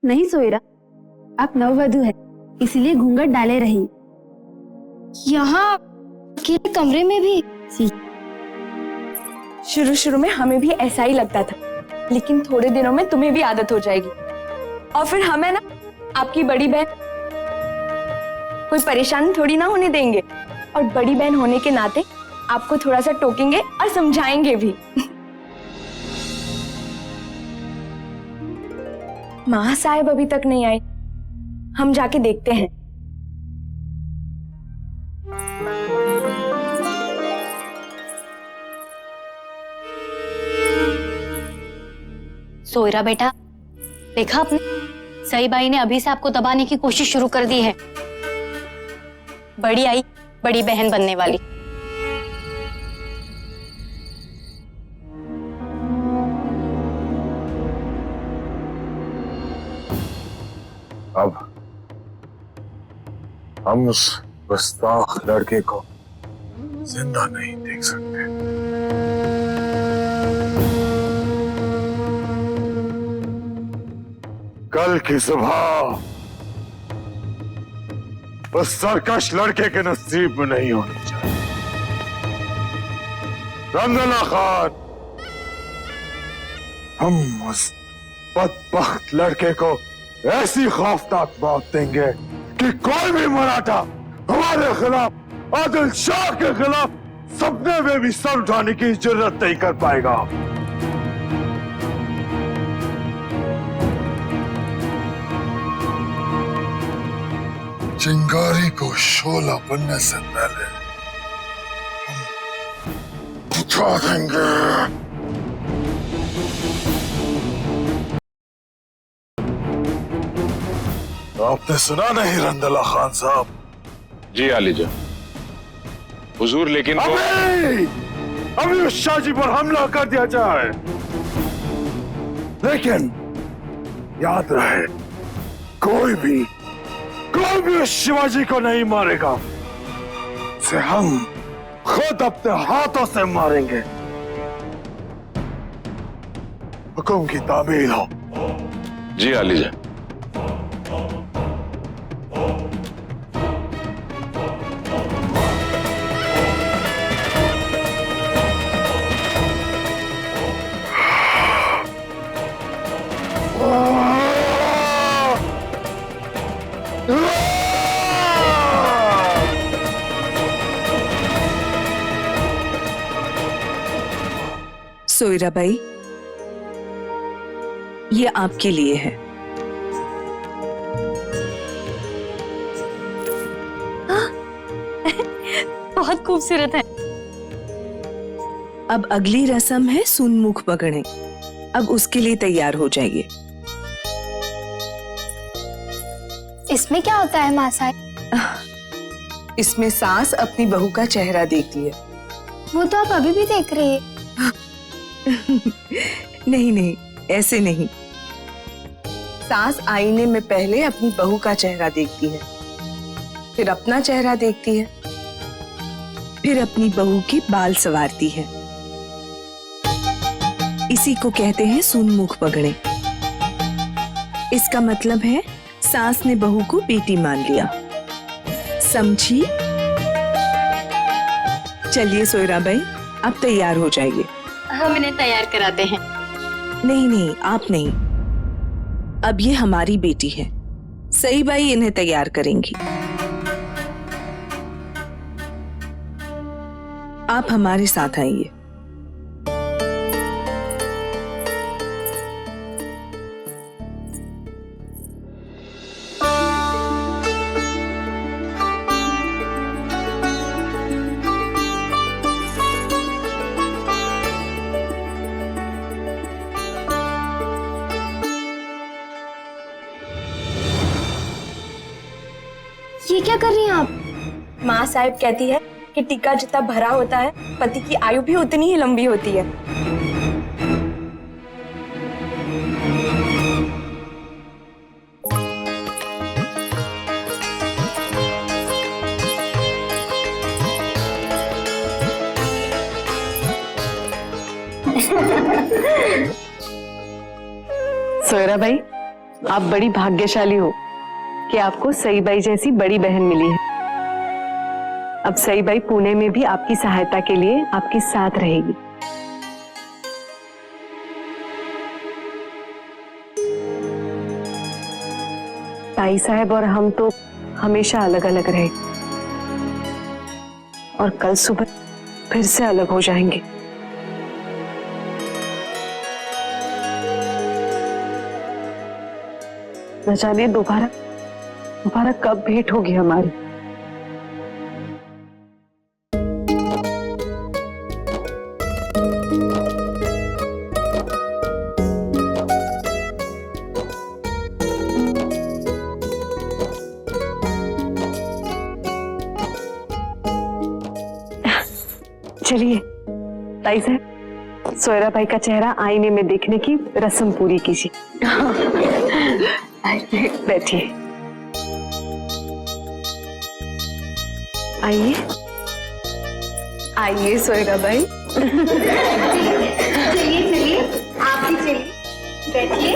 नहीं सोयरा, आप नववधु है, इसलिए घूंघट डाले रही। यहाँ अकेले कमरे में भी? शुरू शुरू में हमें भी ऐसा ही लगता था, लेकिन थोड़े दिनों में तुम्हें भी आदत हो जाएगी। और फिर हम है ना, आपकी बड़ी बहन, कोई परेशानी थोड़ी ना होने देंगे। और बड़ी बहन होने के नाते आपको थोड़ा सा टोकेंगे और समझाएंगे भी। माँ साहब अभी तक नहीं आई, हम जाके देखते हैं। सोयरा बेटा, देखा आपने, सई बाई ने अभी से आपको दबाने की कोशिश शुरू कर दी है। बड़ी आई बड़ी बहन बनने वाली। अब हम उस गुस्ताख लड़के को जिंदा नहीं देख सकते। कल की सुबह उस सरकश लड़के के नसीब में नहीं होनी चाहिए। रंगला खान, हम उस बदबख्त लड़के को ऐसी खौफनाक मौत देंगे कि कोई भी मराठा हमारे खिलाफ, आदिल शाह के खिलाफ सपने में भी सर उठाने की जरूरत नहीं कर पाएगा। चिंगारी को शोला बनने से पहले हम बुझा देंगे। आपने सुना नहीं रंदला खान साहब? जी आलीजा हुजूर, लेकिन अभी उस शाहजी पर हमला कर दिया जाए, लेकिन याद रहे कोई भी उस शिवाजी को नहीं मारेगा, उसे हम खुद अपने हाथों से मारेंगे। हुक्म की तामील हो। जी आलीजा। सोयरा बाई, ये आपके लिए है। बहुत खूबसूरत है। अब अगली रस्म है सुनमुख पकड़े। अब उसके लिए तैयार हो जाइए। इसमें क्या होता है माँ साहब? इसमें सास अपनी बहू का चेहरा देखती है। वो तो आप अभी भी देख रही है। नहीं नहीं, ऐसे नहीं। सास आईने में पहले अपनी बहू का चेहरा देखती है, फिर अपना चेहरा देखती है, फिर अपनी बहू के बाल संवारती है। इसी को कहते हैं सुनमुख पगड़े। इसका मतलब है सास ने बहू को बेटी मान लिया। समझी? चलिए सोयरा बाई, अब तैयार हो जाइए। हम इन्हें तैयार कराते हैं। नहीं नहीं, आप नहीं। अब ये हमारी बेटी है, सई बाई इन्हें तैयार करेंगी। आप हमारे साथ आइए। ये क्या कर रही हैं आप? माँ साहब कहती है कि टीका जितना भरा होता है, पति की आयु भी उतनी ही लंबी होती है। सोयरा भाई, आप बड़ी भाग्यशाली हो कि आपको सईबाई जैसी बड़ी बहन मिली है। अब सईबाई पुणे में भी आपकी सहायता के लिए आपके साथ रहेगी। ताई साहब और हम तो हमेशा अलग अलग रहे और कल सुबह फिर से अलग हो जाएंगे। न जाने दोबारा कब भेंट होगी हमारी। चलिए ताई साहब, सोयरा भाई का चेहरा आईने में देखने की रस्म पूरी कीजिए। बैठिए। आइए आइए सोएगा भाई। चलिए चलिए, आप भी चलिए, बैठिए।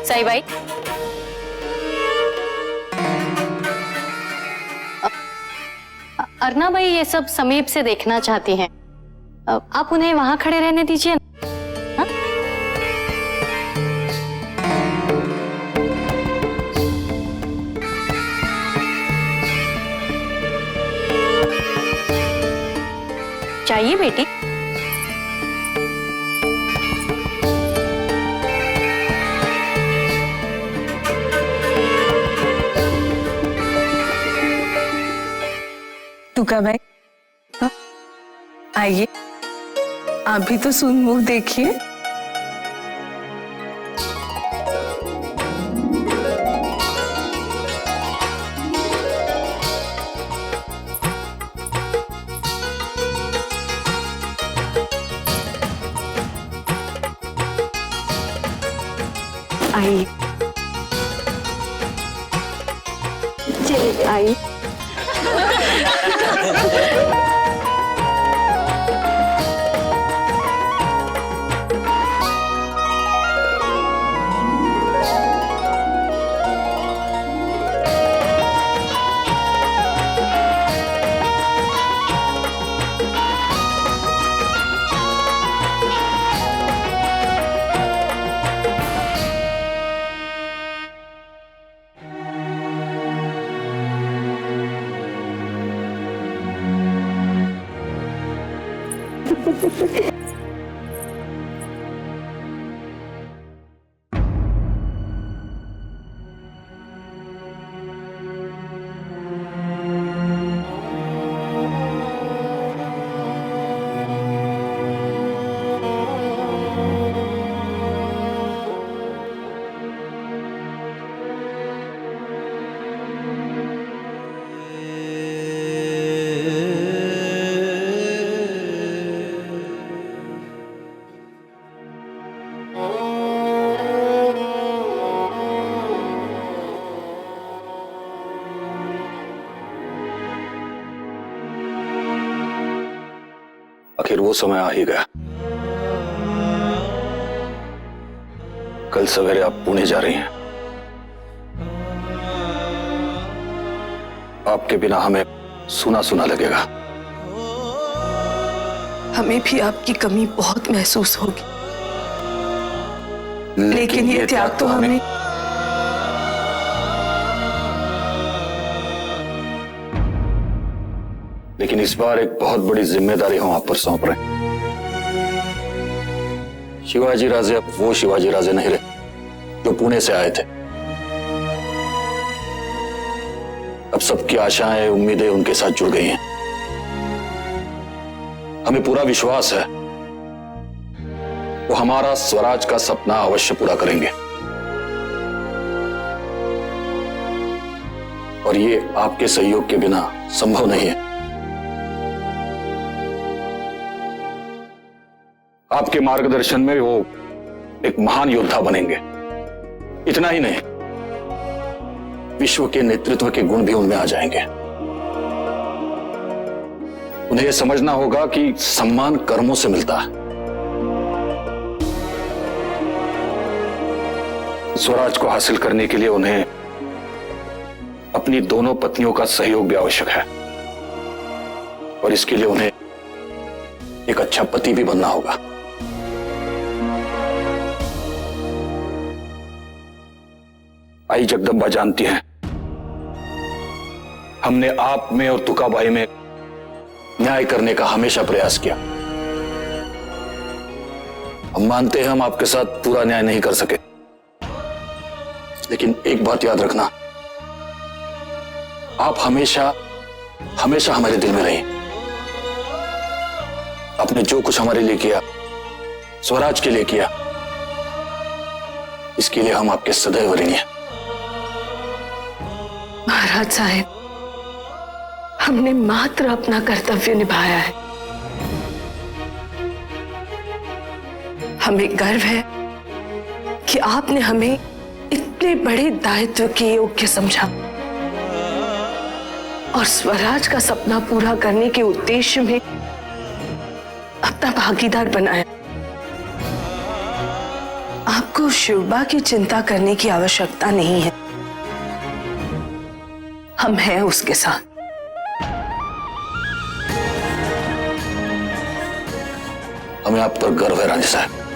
सईबाई, अर्ना भाई ये सब समीप से देखना चाहती हैं। आप उन्हें वहां खड़े रहने दीजिए। हाँ? चाहिए बेटी? तुका भाई, हाँ? आइए, आप भी तो सुन मुंह देखिए। आइए। चलिए आइए। आखिर वो समय आ ही गया। कल सवेरे आप पुणे जा रही हैं। आपके बिना हमें सूना सूना लगेगा। हमें भी आपकी कमी बहुत महसूस होगी, लेकिन ये त्याग तो हमें लेकिन इस बार एक बहुत बड़ी जिम्मेदारी हम आप पर सौंप रहे हैं। शिवाजी राजे अब वो शिवाजी राजे नहीं रहे जो पुणे से आए थे। अब सबकी आशाएं उम्मीदें उनके साथ जुड़ गई हैं। हमें पूरा विश्वास है वो हमारा स्वराज का सपना अवश्य पूरा करेंगे, और ये आपके सहयोग के बिना संभव नहीं है। आपके मार्गदर्शन में वो एक महान योद्धा बनेंगे। इतना ही नहीं, विश्व के नेतृत्व के गुण भी उनमें आ जाएंगे। उन्हें यह समझना होगा कि सम्मान कर्मों से मिलता है। स्वराज को हासिल करने के लिए उन्हें अपनी दोनों पत्नियों का सहयोग भी आवश्यक है, और इसके लिए उन्हें एक अच्छा पति भी बनना होगा। आई जगदम्बा जानती हैं, हमने आप में और तुकाबाई में न्याय करने का हमेशा प्रयास किया। हम मानते हैं हम आपके साथ पूरा न्याय नहीं कर सके, लेकिन एक बात याद रखना, आप हमेशा हमेशा हमारे दिल में रही। आपने जो कुछ हमारे लिए किया, स्वराज के लिए किया, इसके लिए हम आपके सदैव ऋणी हैं। महाराज साहब, हमने मात्र अपना कर्तव्य निभाया है। हमें गर्व है कि आपने हमें इतने बड़े दायित्व के योग्य समझा और स्वराज का सपना पूरा करने के उद्देश्य में अपना भागीदार बनाया। आपको शिवबा की चिंता करने की आवश्यकता नहीं है, हम हैं उसके साथ। हमें आप पर गर्व है रानी साहब।